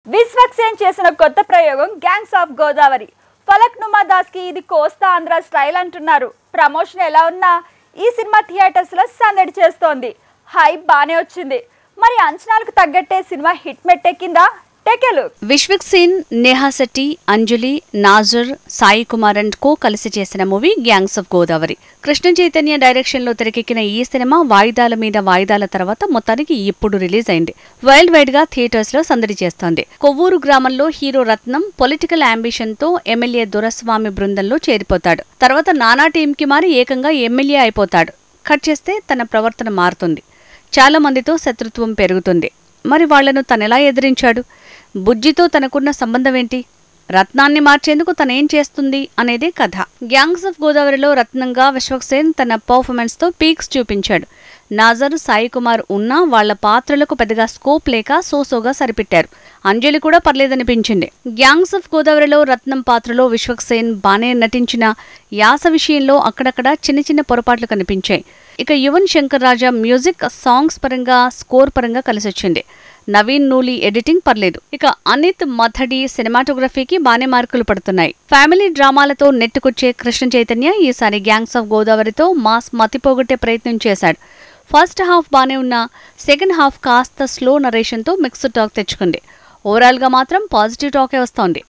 విశ్వక్సేన్ చేసిన కొత్త ప్రయోగం గ్యాంగ్స్ ఆఫ్ గోదావరి. ఫలక్నుమా దాస్ కి ఇది కోస్తా ఆంధ్ర స్టైల్ అంటున్నారు. ప్రమోషన్ ఎలా ఉన్నా ఈ సినిమా థియేటర్స్ లో సందడి చేస్తోంది. హైప్ బానే వచ్చింది. మరి అంచనాలకు తగ్గట్టే సినిమా హిట్ మెట్టెక్కిందా? విశ్వక్సేన్, నేహా శెట్టి, అంజలి, నాజర్, సాయి కుమార్ అండ్ కో కలిసి చేసిన movie gangs of Godavari. Krishna Chaitanya direction లో తెరకెక్కిన ఈ సినిమా వాయిదాల మీద వాయిదాల తర్వాత మొత్తానికి ఇప్పుడు రిలీజ్ అయింది. వరల్డ్ వైడ్ గా థియేటర్స్ లో సందడి చేస్తోంది. కొవ్వూరు గ్రామంలో హీరో రత్నం పొలిటికల్ అంబిషన్ తో ఎమ్మెల్యే దొరస్వామి బృందంలో చేరిపోతాడు. తర్వాత నానా టీం కి మారి ఏకంగా ఎమ్మెల్యే అయిపోతాడు. కట్ చేస్తే తన ప్రవర్తన మారుతుంది. చాలా మందితో శత్రుత్వం పెరుగుతుంది. మరి వాళ్లను తనెలా ఎదిరించాడు? బుజ్జితో తనకున్న సంబంధం ఏంటి? రత్నాన్ని మార్చేందుకు తనేం చేస్తుంది అనేదే కథ. గ్యాంగ్స్ ఆఫ్ గోదావరిలో రత్నంగా విశ్వక్సేన్ తన పర్ఫార్మెన్స్ తో పీక్స్ చూపించాడు. నాజర్, సాయి కుమార్ ఉన్నా వాళ్ల పాత్రలకు పెద్దగా స్కోప్ లేక సోసోగా సరిపెట్టారు. అంజలి కూడా పర్లేదనిపించింది. గ్యాంగ్స్ ఆఫ్ గోదావరిలో రత్నం పాత్రలో విశ్వక్సేన్ బానే నటించిన యాస విషయంలో అక్కడక్కడ చిన్న చిన్న పొరపాట్లు కనిపించాయి. ఇక యువన్ శంకర్ రాజా మ్యూజిక్, సాంగ్స్ పరంగా, స్కోర్ పరంగా కలిసొచ్చింది. నవీన్ నూలి ఎడిటింగ్ పర్లేదు. ఇక అనిత్ మథడి సినిమాటోగ్రఫీకి బానే మార్కులు పడుతున్నాయి. ఫ్యామిలీ డ్రామాలతో నెట్టుకొచ్చే కృష్ణ చైతన్య ఈసారి గ్యాంగ్స్ ఆఫ్ గోదావరితో మాస్ మతిపోగొట్టే ప్రయత్నం చేశాడు. ఫస్ట్ హాఫ్ బానే ఉన్నా సెకండ్ హాఫ్ కాస్త స్లో నరేషన్తో మిక్స్డ్ టాక్ తెచ్చుకుంది. ఓవరాల్ గా మాత్రం పాజిటివ్ టాకే వస్తోంది.